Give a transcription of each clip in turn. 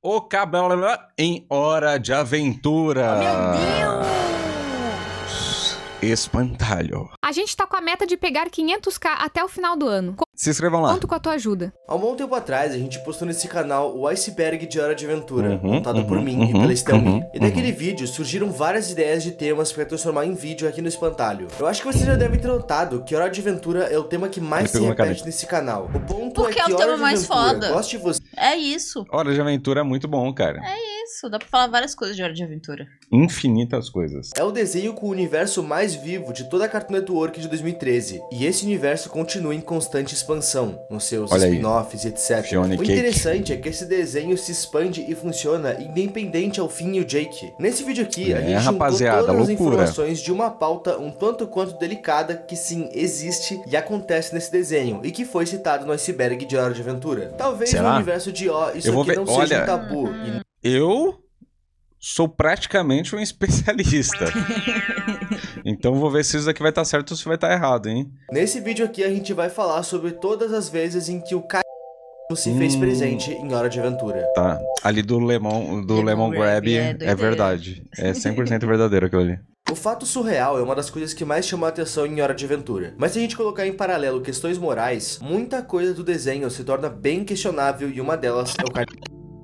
O cabelo em Hora de Aventura. Meu Deus! Espantalho. A gente tá com a meta de pegar 500k até o final do ano. Se inscrevam lá. Conto com a tua ajuda. Há um bom tempo atrás, a gente postou nesse canal o Iceberg de Hora de Aventura, montado por mim e pela Stelmi. E daquele vídeo surgiram várias ideias de temas para transformar em vídeo aqui no Espantalho. Eu acho que vocês já devem ter notado que Hora de Aventura é o tema que mais se repete nesse canal. O ponto Porque é que é o Hora tema de mais Aventura foda. goste de você. É isso. Hora de Aventura é muito bom, cara. Isso, dá pra falar várias coisas de Hora de Aventura. Infinitas coisas. É o desenho com o universo mais vivo de toda a Cartoon Network de 2013. E esse universo continua em constante expansão, nos seus spin-offs e etc. Fiona O Cake. interessante é que esse desenho se expande e funciona independente ao Finn e o Jake. Nesse vídeo aqui, a gente juntou rapaziada, todas as loucura. informações de uma pauta um tanto quanto delicada que sim, existe e acontece nesse desenho, e que foi citado no Iceberg de Hora de Aventura. Talvez Será? no universo de O isso Eu vou aqui ver- não seja olha- um tabu. E Eu sou praticamente um especialista. Então vou ver se isso daqui vai estar certo ou se vai estar errado, hein? nesse vídeo aqui a gente vai falar sobre todas as vezes em que o se fez presente em Hora de Aventura. Tá. Ali do Lemon Grab é é doideira. verdade. É 100% verdadeiro aquilo ali. O fato surreal é uma das coisas que mais chamou a atenção em Hora de Aventura. Mas se a gente colocar em paralelo questões morais, muita coisa do desenho se torna bem questionável e uma delas é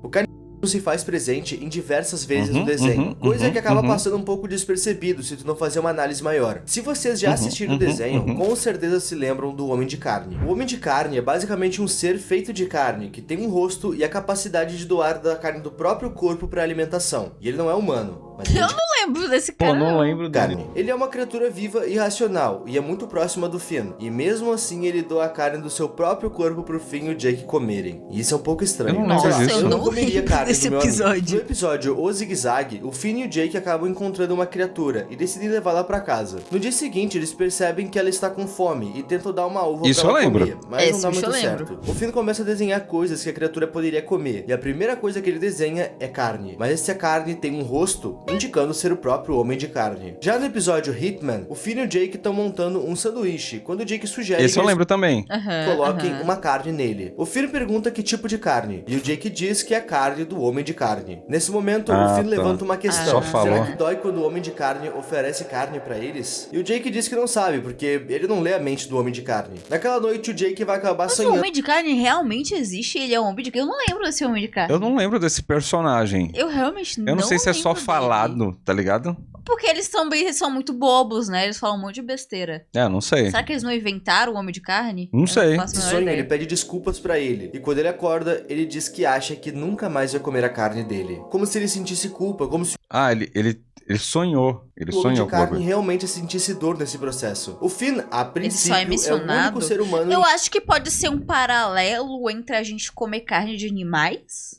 o canibalismo se faz presente em diversas vezes no desenho, coisa que acaba passando um pouco despercebido se tu não fazer uma análise maior. Se vocês já assistiram o desenho, com certeza se lembram do Homem de Carne. O Homem de Carne é basicamente um ser feito de carne, que tem um rosto e a capacidade de doar da carne do próprio corpo para alimentação. E ele não é humano, mas ele Eu não lembro desse Pô, cara. não lembro dele. carne. Ele é uma criatura viva e racional, e é muito próxima do Finn. E mesmo assim, ele doa a carne do seu próprio corpo pro Finn e o Jake comerem. E isso é um pouco estranho. Eu não lembro Sei lá, disso. eu Eu não não comeria lembro carne desse do meu amigo. episódio. No episódio O Zig Zag, o Finn e o Jake acabam encontrando uma criatura e decidem levá-la pra casa. No dia seguinte, eles percebem que ela está com fome e tentam dar uma uva Isso pra ela eu lembro. comer, mas Esse não dá bicho muito eu lembro. certo. O Finn começa a desenhar coisas que a criatura poderia comer, e a primeira coisa que ele desenha é carne. Mas essa carne tem um rosto, indicando ser o próprio Homem de Carne. Já no episódio Hitman, o Finn e o Jake estão montando um sanduíche, quando o Jake sugere Esse que eu eles lembro também. coloquem uma carne nele. O Finn pergunta que tipo de carne, e o Jake diz que é carne do Homem de Carne. Nesse momento, o Finn tá. levanta uma questão. Só falou. Será que dói quando o Homem de Carne oferece carne pra eles? E o Jake diz que não sabe, porque ele não lê a mente do Homem de Carne. Naquela noite, o Jake vai acabar Mas o sonhando. Homem de Carne realmente existe? Ele é um Homem de Carne? Eu não lembro desse Homem de Carne. Eu não lembro desse personagem. Eu realmente não Eu não sei se é só lembro dele. falado, tá ligado? Porque eles são muito bobos, né? Eles falam um monte de besteira. É, não sei. Será que eles não inventaram o Homem de Carne? Não sei. Eu faço a Esse menor sonho, ideia. ele pede desculpas pra ele. E quando ele acorda, ele diz que acha que nunca mais vai comer a carne dele. Como se ele sentisse culpa, como se Ah, ele sonhou. Ele o Homem de sonhou com o Carne bagulho. realmente sentisse dor nesse processo. O Finn, a princípio, só é é o mencionado? único ser humano Eu acho que pode ser um paralelo entre a gente comer carne de animais.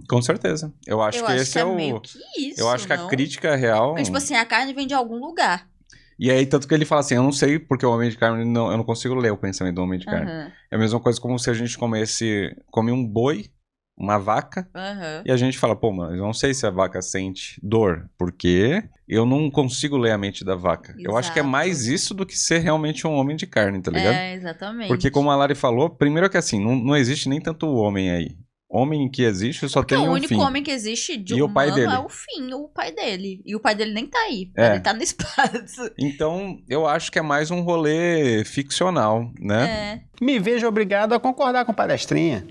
Com certeza. Eu acho eu que acho esse que é é o... meio que isso, Eu acho que a não? crítica real... Porque, tipo assim, a carne vem de algum lugar. E aí, tanto que ele fala assim, eu não sei porque o Homem de Carne, não, eu não consigo ler o pensamento do Homem de Carne. Aham, É a mesma coisa como se a gente come um boi, uma vaca, aham. e a gente fala, pô, mano, eu não sei se a vaca sente dor, porque eu não consigo ler a mente da vaca. Eu acho que é Exato. mais isso do que ser realmente um homem de carne, tá ligado? É, exatamente. Porque como a Lari falou, primeiro que assim, não existe nem tanto homem aí. Homem que existe só Porque tem o um único fim. homem que existe de E o humano pai dele. é o Finn, o pai dele. E o pai dele nem tá aí. É. Ele tá no espaço. Então, eu acho que é mais um rolê ficcional, né? É. Me vejo obrigado a concordar com palestrinha.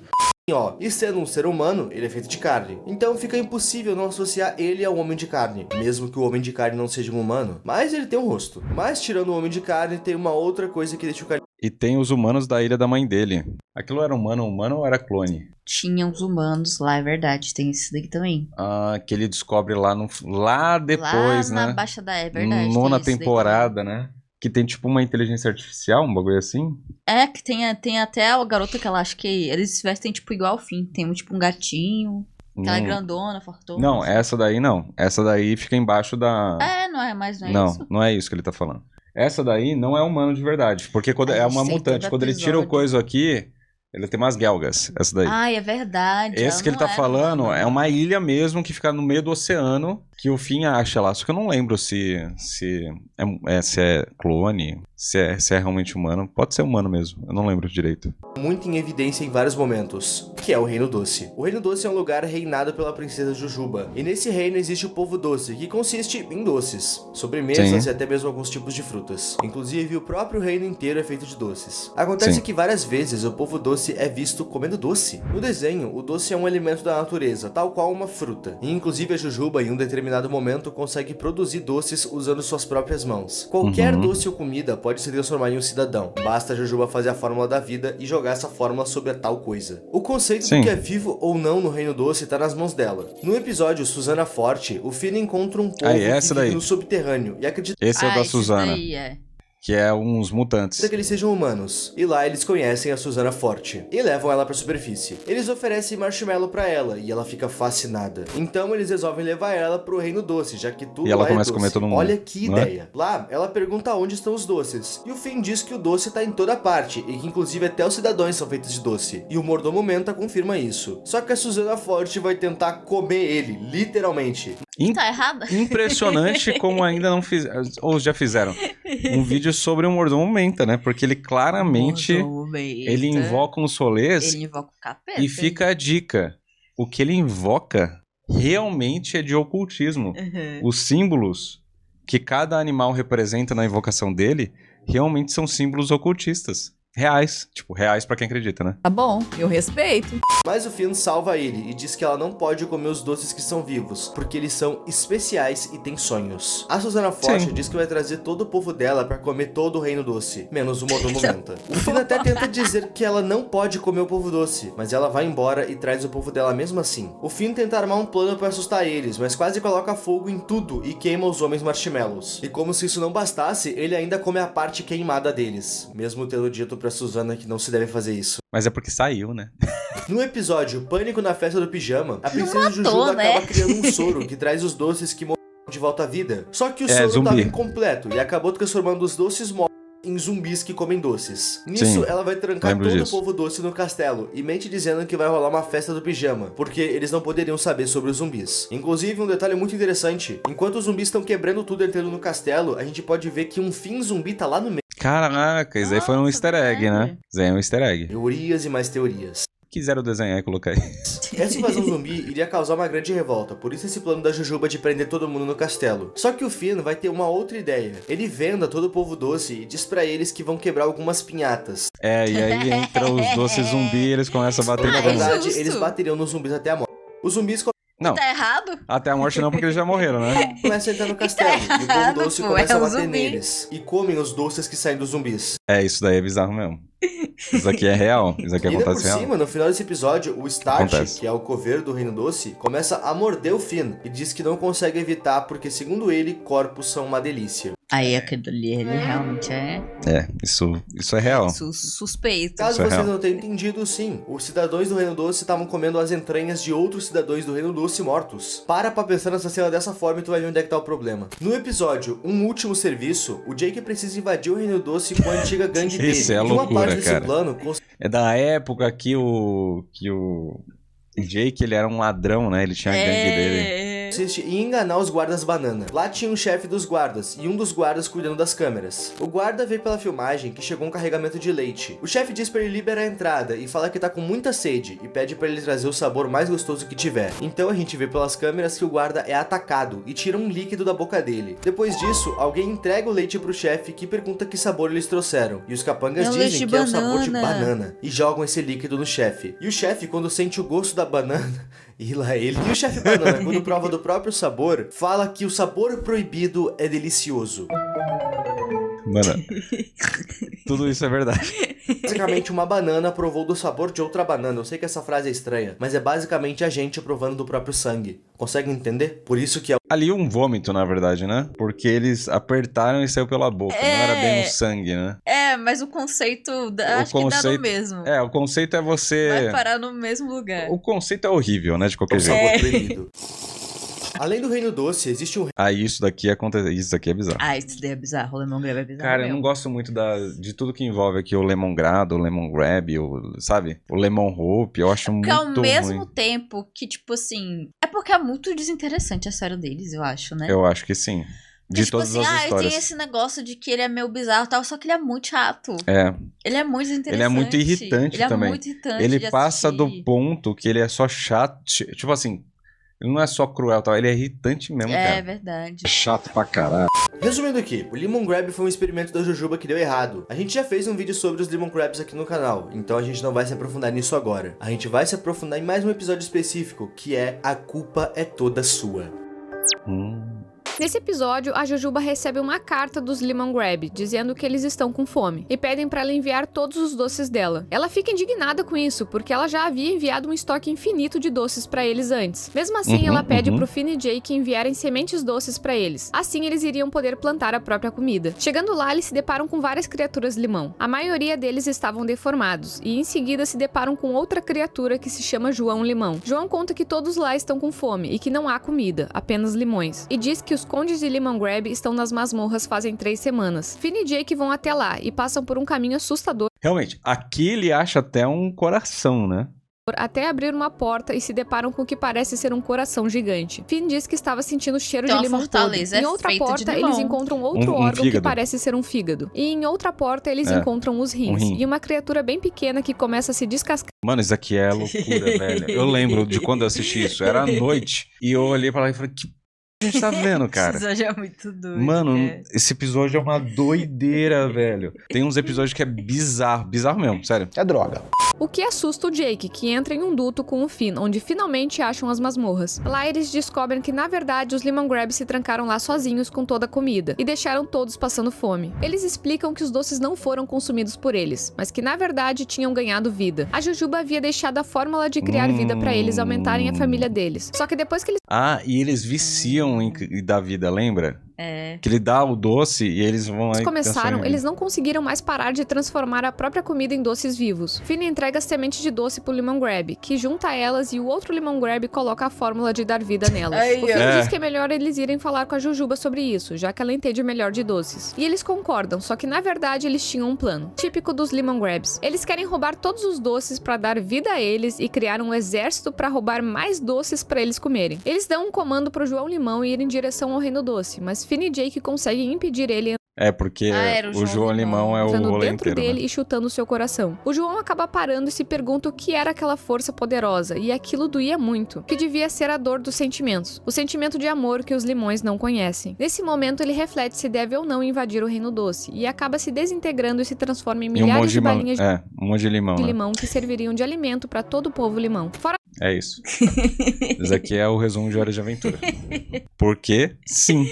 ó, e sendo um ser humano, ele é feito de carne. Então fica impossível não associar ele ao Homem de Carne, mesmo que o Homem de Carne não seja um humano. Mas ele tem um rosto. Mas tirando o Homem de Carne, tem uma outra coisa que deixa o cara E tem os humanos da ilha da mãe dele. Aquilo era humano ou era clone? Tinha uns humanos lá, é verdade. Tem esse daqui também. Ah, que ele descobre lá depois, lá na né? Baixa da... É verdade. tem Nona esse daí temporada, né? Que tem tipo uma inteligência artificial, um bagulho assim. também. É, que tem até a garota que ela acha que eles se vestem tipo igual ao Finn. Tem tipo um gatinho. Que ela é grandona, fortuna. Não, essa daí não. Essa daí fica embaixo da... É, não é mais, não é não, isso? não é isso que ele tá falando. Essa daí não é humano de verdade. Porque quando Ai, é eu uma sei, mutante. todo Quando ele tira o episódio. coisa aqui, ele tem umas gelgas. Essa daí. Ai, é verdade. Esse ela que ele não tá era falando humana. é uma ilha mesmo que fica no meio do oceano que o Finn acha lá. Só que eu não lembro se é clone, se é realmente humano. Pode ser humano mesmo, eu não lembro direito. Muito em evidência em vários momentos, que é o Reino Doce. O Reino Doce é um lugar reinado pela princesa Jujuba, e nesse reino existe o povo doce, que consiste em doces, sobremesas Sim. e até mesmo alguns tipos de frutas. Inclusive, o próprio reino inteiro é feito de doces. Acontece Sim. que várias vezes o povo doce é visto comendo doce. No desenho, o doce é um alimento da natureza, tal qual uma fruta, e inclusive a Jujuba, em um determinado momento, consegue produzir doces usando suas próprias mãos. Qualquer doce ou comida pode se transformar em um cidadão, basta a Jujuba fazer a fórmula da vida e jogar essa fórmula sobre a tal coisa. O conceito Sim. do que é vivo ou não no Reino Doce tá nas mãos dela. No episódio Susana Forte, o Finn encontra um povo que essa vive daí. no subterrâneo e acredita Esse é o da esse Susana, daí é. que é uns mutantes. que eles sejam humanos. E lá eles conhecem a Susana Forte e levam ela pra superfície. Eles oferecem marshmallow pra ela e ela fica fascinada. Então eles resolvem levar ela pro Reino Doce, já que tudo E ela lá começa é a doce. comer todo mundo, Olha que não é? ideia. Lá, ela pergunta onde estão os doces. E o Finn diz que o doce tá em toda parte e que inclusive até os cidadãos são feitos de doce. E o mordomo Menta confirma isso. Só que a Susana Forte vai tentar comer ele, literalmente. Tá errado? Impressionante como ainda não fizeram, ou já fizeram, um vídeo sobre o mordomo Menta, né? Porque ele claramente, ele invoca uns rolês Ele invoca o capeta. e fica a dica. O que ele invoca realmente é de ocultismo. Uhum. Os símbolos que cada animal representa na invocação dele realmente são símbolos ocultistas. Reais. Tipo, reais pra quem acredita, né? Tá bom, eu respeito. Mas o Finn salva ele e diz que ela não pode comer os doces que são vivos, porque eles são especiais e têm sonhos. A Susana Forte Sim. diz que vai trazer todo o povo dela pra comer todo o Reino Doce, menos o mordomo Menta. O Finn até tenta dizer que ela não pode comer o povo doce, mas ela vai embora e traz o povo dela mesmo assim. O Finn tenta armar um plano pra assustar eles, mas quase coloca fogo em tudo e queima os homens marshmallows. E como se isso não bastasse, ele ainda come a parte queimada deles, mesmo tendo dito pra Susana que não se deve fazer isso. Mas é porque saiu, né? No episódio Pânico na Festa do Pijama, a princesa matou, Jujuba né? acaba criando um soro que traz os doces que morreram de volta à vida. Só que o É, soro zumbi. tava incompleto e acabou transformando os doces mortos em zumbis que comem doces. Nisso, Sim, ela vai trancar lembro todo disso. o povo doce no castelo e mente dizendo que vai rolar uma festa do pijama, porque eles não poderiam saber sobre os zumbis. Inclusive, um detalhe muito interessante, enquanto os zumbis estão quebrando tudo entrando no castelo, a gente pode ver que um Finn zumbi tá lá no meio. Caraca, isso aí foi um Nossa, easter egg, né? verdade. Isso aí é um easter egg. Teorias e mais teorias. Quiseram desenhar e colocar aí. Essa invasão zumbi iria causar uma grande revolta, por isso esse plano da Jujuba de prender todo mundo no castelo. Só que o Finn vai ter uma outra ideia. Ele venda todo o povo doce e diz pra eles que vão quebrar algumas pinhatas. É, e aí entra os doces zumbi e eles começam a bater Na em todo mundo. verdade, justo. eles bateriam nos zumbis até a morte. Os zumbis Não, Tá errado? até a morte não, porque eles já morreram, né? começam a entrar no castelo e o povo errado, doce pô, começa é a um bater zumbi. neles. E comem os doces que saem dos zumbis. É, isso daí é bizarro mesmo. Isso aqui é real. Isso aqui E ainda por acontece real. cima, no final desse episódio, o Starch, Acontece. que é o coveiro do Reino Doce, começa a morder o Finn e diz que não consegue evitar porque, segundo ele, corpos são uma delícia. Aí aquele ali, ele realmente é É, isso é real. suspeito. Caso Isso é vocês real. não tenham entendido, sim, os cidadãos do Reino Doce estavam comendo as entranhas de outros cidadãos do Reino Doce mortos. Para pra pensar nessa cena dessa forma e tu vai ver onde é que tá o problema. No episódio Um Último Serviço, o Jake precisa invadir o Reino Doce com a antiga gangue dele. Isso é E uma loucura, parte desse cara. plano É da época que o Jake, ele era um ladrão, né? Ele tinha a gangue dele. consiste em enganar os guardas banana. Lá tinha um chefe dos guardas e um dos guardas cuidando das câmeras. O guarda vê pela filmagem que chegou um carregamento de leite. O chefe diz pra ele liberar a entrada e fala que tá com muita sede e pede pra ele trazer o sabor mais gostoso que tiver. Então a gente vê pelas câmeras que o guarda é atacado e tira um líquido da boca dele. Depois disso, alguém entrega o leite pro chefe que pergunta que sabor eles trouxeram. E os capangas É o dizem leite que é o sabor de banana. banana e jogam esse líquido no chefe. E o chefe, quando sente o gosto da banana, e lá ele. E o chefe banana, quando prova do próprio sabor, fala que o sabor proibido é delicioso. Mano, tudo isso é verdade. Basicamente, uma banana provou do sabor de outra banana. Eu sei que essa frase é estranha, mas é basicamente a gente provando do próprio sangue. Consegue entender? Por isso que é Ali um vômito, na verdade, né? Porque eles apertaram e saiu pela boca. Não era bem o sangue, né? É, mas o conceito, acho que dá conceito- no mesmo. É, o conceito é Vai você... parar no mesmo lugar. O conceito é horrível, né? De o qualquer jeito. sabor proibido. Além do Reino Doce, existe um Ah, isso daqui acontece. Isso daqui é bizarro. Ah, isso daí é bizarro. O Lemon Grab é bizarro. Cara, eu mesmo. não gosto muito de tudo que envolve aqui o Lemongrado, o Lemon Grab, sabe? O Lemon Hope, eu acho Porque muito ao mesmo ruim. tempo que, tipo assim... É porque é muito desinteressante a história deles, eu acho, né? Eu acho que sim. De tipo todas assim, as histórias. Tem esse negócio de que ele é meio bizarro e tal, só que ele é muito chato. É. Ele é muito interessante. Ele é muito irritante também. Ele é muito irritante Ele de passa assistir. do ponto que ele é só chato. Tipo assim, ele não é só cruel, tá? Ele é irritante mesmo, cara. É verdade. Chato pra caralho. Resumindo aqui, o Lemon Grab foi um experimento da Jujuba que deu errado. A gente já fez um vídeo sobre os Lemon Grabs aqui no canal, então a gente não vai se aprofundar nisso agora. A gente vai se aprofundar em mais um episódio específico, que é A Culpa é Toda Sua. Nesse episódio, a Jujuba recebe uma carta dos Lemon Grab, dizendo que eles estão com fome, e pedem pra ela enviar todos os doces dela. Ela fica indignada com isso, porque ela já havia enviado um estoque infinito de doces pra eles antes. Mesmo assim, ela pede pro Finn e Jake enviarem sementes doces pra eles. Assim, eles iriam poder plantar a própria comida. Chegando lá, eles se deparam com várias criaturas limão. A maioria deles estavam deformados, e em seguida se deparam com outra criatura que se chama João Limão. João conta que todos lá estão com fome, e que não há comida, apenas limões. E diz que os condes de Lemon Grab estão nas masmorras fazem 3 semanas. Finn e Jake vão até lá e passam por um caminho assustador Realmente, aqui ele acha até um coração, né? até abrir uma porta e se deparam com o que parece ser um coração gigante. Finn diz que estava sentindo o cheiro Então, de a limão fortaleza podre. Em é outra feita de porta, limão. eles encontram outro Um órgão que fígado. parece ser um fígado. E em outra porta, eles encontram os rins. rim. E uma criatura bem pequena que começa a se descascar. Mano, isso aqui é loucura, velho. Eu lembro de quando eu assisti isso. Era à noite. E eu olhei pra lá e falei, que p a gente tá vendo, cara? Esse episódio é muito doido. Mano, né? esse episódio é uma doideira, velho. Tem uns episódios que é bizarro. Bizarro mesmo, sério. É droga. O que assusta o Jake, que entra em um duto com o Finn, onde finalmente acham as masmorras. Lá eles descobrem que, na verdade, os Lemon Grab se trancaram lá sozinhos com toda a comida, e deixaram todos passando fome. Eles explicam que os doces não foram consumidos por eles, mas que, na verdade, tinham ganhado vida. A Jujuba havia deixado a fórmula de criar vida pra eles aumentarem a família deles. Só que depois que eles Ah, e eles viciam em dar vida, lembra? É. Que ele dá o doce e eles vão lá e começaram, transformam em eles não conseguiram mais parar de transformar a própria comida em doces vivos. Finn entrega as sementes de doce pro Lemon Grab, que junta elas e o outro Lemon Grab coloca a fórmula de dar vida nelas. Ai, O Finn é. diz que é melhor eles irem falar com a Jujuba sobre isso, já que ela entende melhor de doces. E eles concordam, só que na verdade eles tinham um plano, típico dos Lemon Grabs. Eles querem roubar todos os doces pra dar vida a eles e criar um exército pra roubar mais doces pra eles comerem. Eles dão um comando pro João Limão ir em direção ao Reino Doce, mas Finn e Jake conseguem impedir ele É, porque era o João Limão é o entrando rolê dentro inteiro, dele né? e chutando seu coração. O João acaba parando e se pergunta o que era aquela força poderosa, e aquilo doía muito, que devia ser a dor dos sentimentos, o sentimento de amor que os limões não conhecem. Nesse momento, ele reflete se deve ou não invadir o Reino Doce, e acaba se desintegrando e se transforma em E um milhares monte de de balinhas um monte de limão, de né? limão que serviriam de alimento para todo o povo limão. Fora É isso. Isso aqui é o resumo de Hora de Aventura. Porque, sim.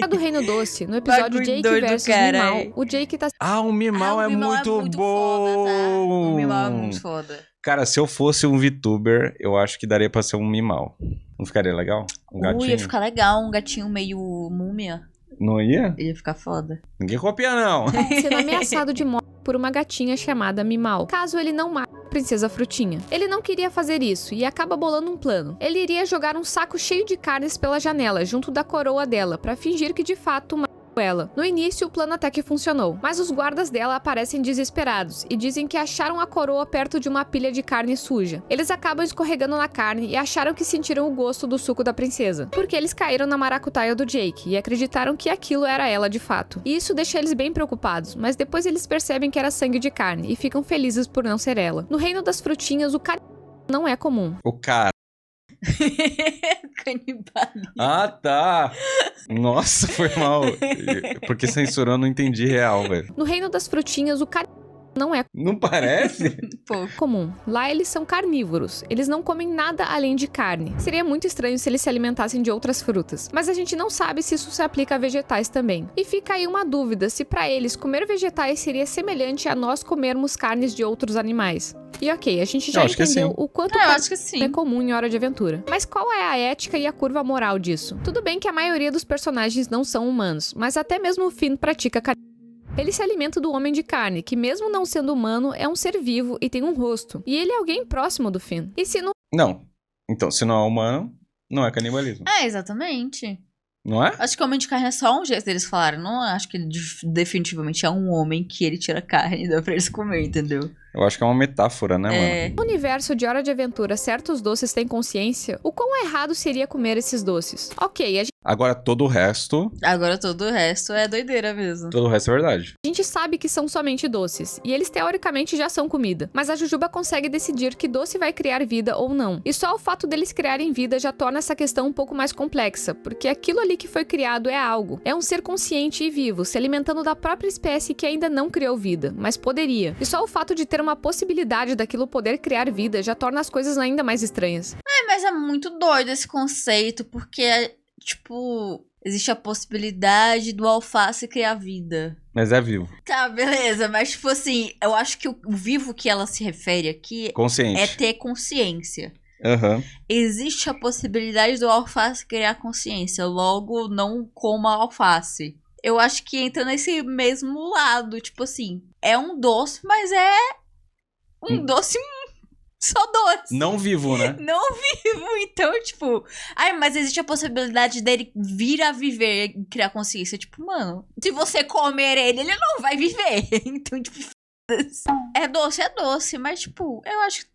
do Reino Doce, no episódio Bagulho Jake doido, versus caralho. Mimau, o Jake tá Ah, o Mimau, Ah, é, o Mimau muito foda, tá? bom. O Mimau é muito foda. Cara, se eu fosse um VTuber, eu acho que daria pra ser um Mimau. Não ficaria legal? Um gatinho? Ia ficar legal, um gatinho meio múmia. Não ia? Ia ficar foda. Ninguém copia, não. sendo ameaçado de morte por uma gatinha chamada Mimau, caso ele não mate a Princesa Frutinha. Ele não queria fazer isso e acaba bolando um plano. Ele iria jogar um saco cheio de carnes pela janela, junto da coroa dela, pra fingir que de fato matou ela. No início, o plano até que funcionou, mas os guardas dela aparecem desesperados e dizem que acharam a coroa perto de uma pilha de carne suja. Eles acabam escorregando na carne e acharam que sentiram o gosto do suco da princesa, porque eles caíram na maracutaia do Jake e acreditaram que aquilo era ela de fato. E isso deixa eles bem preocupados, mas depois eles percebem que era sangue de carne e ficam felizes por não ser ela. No Reino das Frutinhas, o não é comum. O cara. Canibalismo. Ah, tá. Nossa, foi mal. Porque censurou, eu não entendi real, velho. No Reino das Frutinhas, o não é Não parece? Pô, comum. Lá eles são carnívoros. Eles não comem nada além de carne. Seria muito estranho se eles se alimentassem de outras frutas. Mas a gente não sabe se isso se aplica a vegetais também. E fica aí uma dúvida se pra eles comer vegetais seria semelhante a nós comermos carnes de outros animais. E ok, a gente já Eu acho que entendeu sim. o quanto eu carne acho que sim. é comum em Hora de Aventura. Mas qual é a ética e a curva moral disso? Tudo bem que a maioria dos personagens não são humanos, mas até mesmo o Finn pratica carne. Ele se alimenta do homem de carne, que mesmo não sendo humano, é um ser vivo e tem um rosto. E ele é alguém próximo do Finn. E se não... Não. Então, se não é humano, não é canibalismo. É, exatamente. Não é? Acho que homem de carne é só um jeito deles falaram. Não acho que ele definitivamente é um homem que ele tira carne e dá pra eles comer, entendeu? Eu acho que é uma metáfora, né, mano? No universo de Hora de Aventura, certos doces têm consciência, o quão errado seria comer esses doces? Ok, a gente Agora todo o resto é doideira mesmo. Todo o resto é verdade. A gente sabe que são somente doces, e eles teoricamente já são comida, mas a Jujuba consegue decidir que doce vai criar vida ou não. E só o fato deles criarem vida já torna essa questão um pouco mais complexa, porque aquilo ali que foi criado é algo. É um ser consciente e vivo, se alimentando da própria espécie que ainda não criou vida, mas poderia. E só o fato de ter uma possibilidade daquilo poder criar vida já torna as coisas ainda mais estranhas. Mas é muito doido esse conceito, porque, tipo, existe a possibilidade do alface criar vida. Mas é vivo. Tá, beleza, mas tipo assim, eu acho que o vivo que ela se refere aqui Consciente. é ter consciência. Uhum. Existe a possibilidade do alface criar consciência, logo não coma alface. Eu acho que entra nesse mesmo lado, tipo assim, é um doce, mas é um doce só doce. Não vivo, né? Não vivo, então, tipo... mas existe a possibilidade dele vir a viver e criar consciência. Tipo, mano, se você comer ele não vai viver. Então, tipo, é doce, mas, tipo, eu acho que...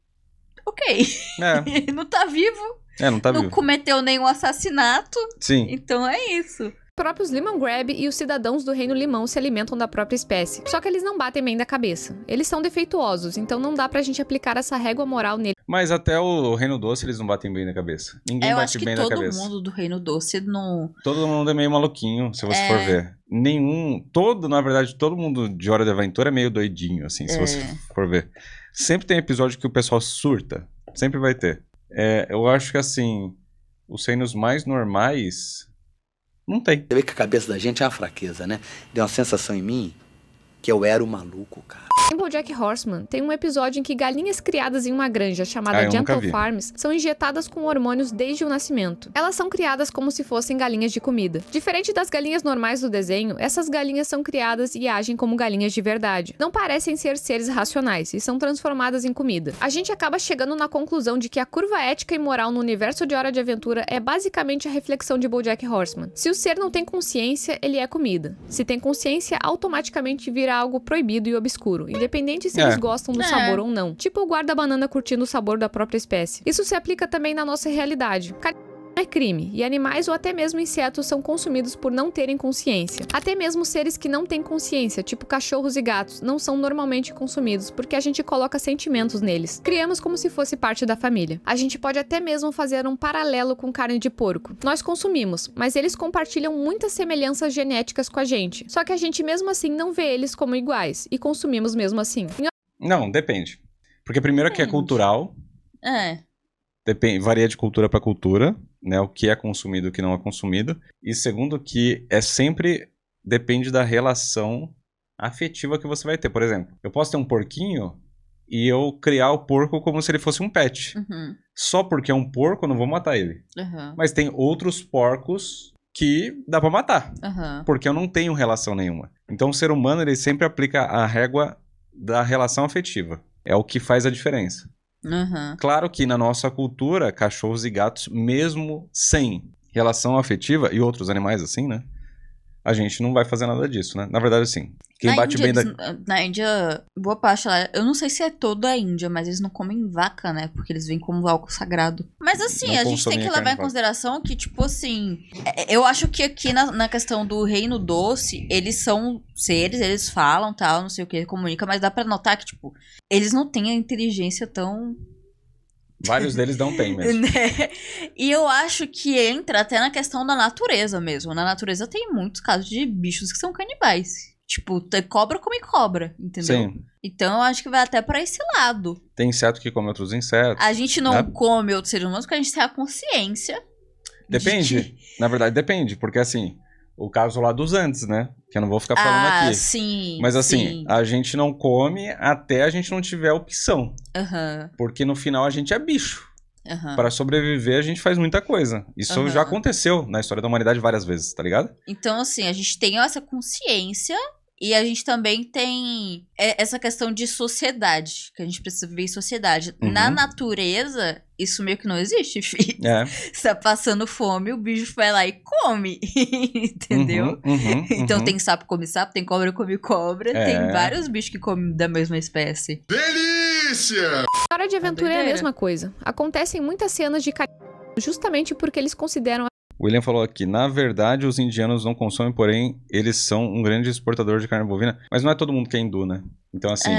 Ok. É. Não tá vivo. Não tá vivo. Não cometeu nenhum assassinato. Sim. Então é isso. Os próprios Lemon Grab e os cidadãos do Reino Limão se alimentam da própria espécie. Só que eles não batem bem da cabeça. Eles são defeituosos, então não dá pra gente aplicar essa régua moral neles. Mas até o Reino Doce eles não batem bem na cabeça. Ninguém bate bem na cabeça. Eu acho que todo mundo do Reino Doce não... Todo mundo é meio maluquinho, se você for ver. Na verdade, todo mundo de Hora de Aventura é meio doidinho, assim, se você for ver. Sempre tem episódio que o pessoal surta. Sempre vai ter. Eu acho que, assim, os reinos mais normais... Não tem. Você vê que a cabeça da gente é uma fraqueza, né? Deu uma sensação em mim que eu era o maluco, cara. Em BoJack Horseman, tem um episódio em que galinhas criadas em uma granja chamada Gentle Farms são injetadas com hormônios desde o nascimento. Elas são criadas como se fossem galinhas de comida. Diferente das galinhas normais do desenho, essas galinhas são criadas e agem como galinhas de verdade. Não parecem ser seres racionais e são transformadas em comida. A gente acaba chegando na conclusão de que a curva ética e moral no universo de Hora de Aventura é basicamente a reflexão de BoJack Horseman. Se o ser não tem consciência, ele é comida. Se tem consciência, automaticamente vira algo proibido e obscuro, independente se eles gostam do sabor ou não. Tipo o guarda-banana curtindo o sabor da própria espécie. Isso se aplica também na nossa realidade. É crime, e animais ou até mesmo insetos são consumidos por não terem consciência. Até mesmo seres que não têm consciência, tipo cachorros e gatos, não são normalmente consumidos porque a gente coloca sentimentos neles. Criamos como se fosse parte da família. A gente pode até mesmo fazer um paralelo com carne de porco. Nós consumimos, mas eles compartilham muitas semelhanças genéticas com a gente. Só que a gente mesmo assim não vê eles como iguais, e consumimos mesmo assim. Não, depende. Porque primeiro que é cultural. Varia de cultura para cultura, né? O que é consumido e o que não é consumido. E segundo que sempre depende da relação afetiva que você vai ter. Por exemplo, eu posso ter um porquinho e eu criar o porco como se ele fosse um pet. Uhum. Só porque é um porco, eu não vou matar ele. Uhum. Mas tem outros porcos que dá pra matar. Uhum. Porque eu não tenho relação nenhuma. Então o ser humano, ele sempre aplica a régua da relação afetiva. É o que faz a diferença. Uhum. Claro que na nossa cultura, cachorros e gatos, mesmo sem relação afetiva, e outros animais assim, né? A gente não vai fazer nada disso, né? Na verdade, sim. Quem bate bem na Índia, boa parte lá, eu não sei se é toda a Índia, mas eles não comem vaca, né? Porque eles veem como algo sagrado. Mas assim, a gente tem que levar em consideração que, tipo assim, eu acho que aqui na questão do Reino Doce, eles são seres, eles falam, tal, não sei o que, comunicam, mas dá pra notar que, tipo, eles não têm a inteligência tão... Vários deles não tem mesmo. Né? E eu acho que entra até na questão da natureza mesmo. Na natureza tem muitos casos de bichos que são canibais. Tipo, cobra come cobra, entendeu? Sim. Então eu acho que vai até pra esse lado. Tem inseto que come outros insetos. A gente não come outros seres humanos porque a gente tem a consciência. Depende. Na verdade, depende. Porque assim, o caso lá dos Andes, né? Que eu não vou ficar falando aqui. Sim. Mas assim, a gente não come até a gente não tiver opção. Uhum. Porque no final a gente é bicho. Uhum. Para sobreviver, a gente faz muita coisa. Isso já aconteceu na história da humanidade várias vezes, tá ligado? Então, assim, a gente tem essa consciência e a gente também tem essa questão de sociedade, que a gente precisa viver em sociedade. Uhum. Na natureza, isso meio que não existe, filho. Você tá passando fome, o bicho vai lá e come, entendeu? Então tem sapo come sapo, tem cobra come cobra, tem vários bichos que comem da mesma espécie. Delícia! Hora de Aventura é a mesma coisa. Acontecem muitas cenas de carinho justamente porque eles consideram O William falou aqui, na verdade os indianos não consomem, porém eles são um grande exportador de carne bovina. Mas não é todo mundo que é hindu, né? Então assim,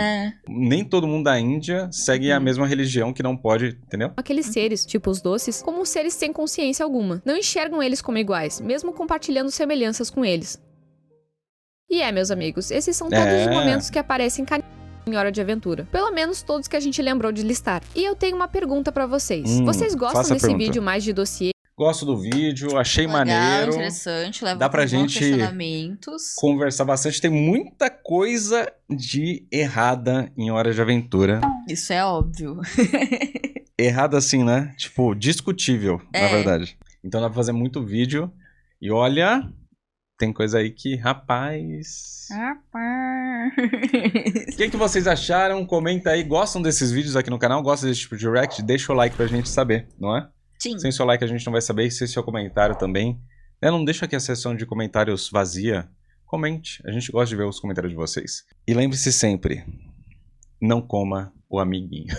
nem todo mundo da Índia segue a mesma religião que não pode, entendeu? Aqueles seres, tipo os doces, como seres sem consciência alguma. Não enxergam eles como iguais, mesmo compartilhando semelhanças com eles. E meus amigos, esses são todos os momentos que aparecem em Hora de Aventura. Pelo menos todos que a gente lembrou de listar. E eu tenho uma pergunta pra vocês. Vocês gostam desse vídeo mais de dossiê? Gosto do vídeo, achei Legal, maneiro. Interessante, leva dá pra gente questionamentos. Conversar bastante. Tem muita coisa de errada em Hora de Aventura. Isso é óbvio. Errada assim, né? Tipo, discutível, na verdade. Então dá pra fazer muito vídeo. E olha, tem coisa aí que, rapaz... O que vocês acharam? Comenta aí. Gostam desses vídeos aqui no canal? Gostam desse tipo de react? Deixa o like pra gente saber, não é? Sim. Sem seu like a gente não vai saber. E sem seu comentário também. Não deixa aqui a seção de comentários vazia. Comente. A gente gosta de ver os comentários de vocês. E lembre-se sempre, não coma o amiguinho.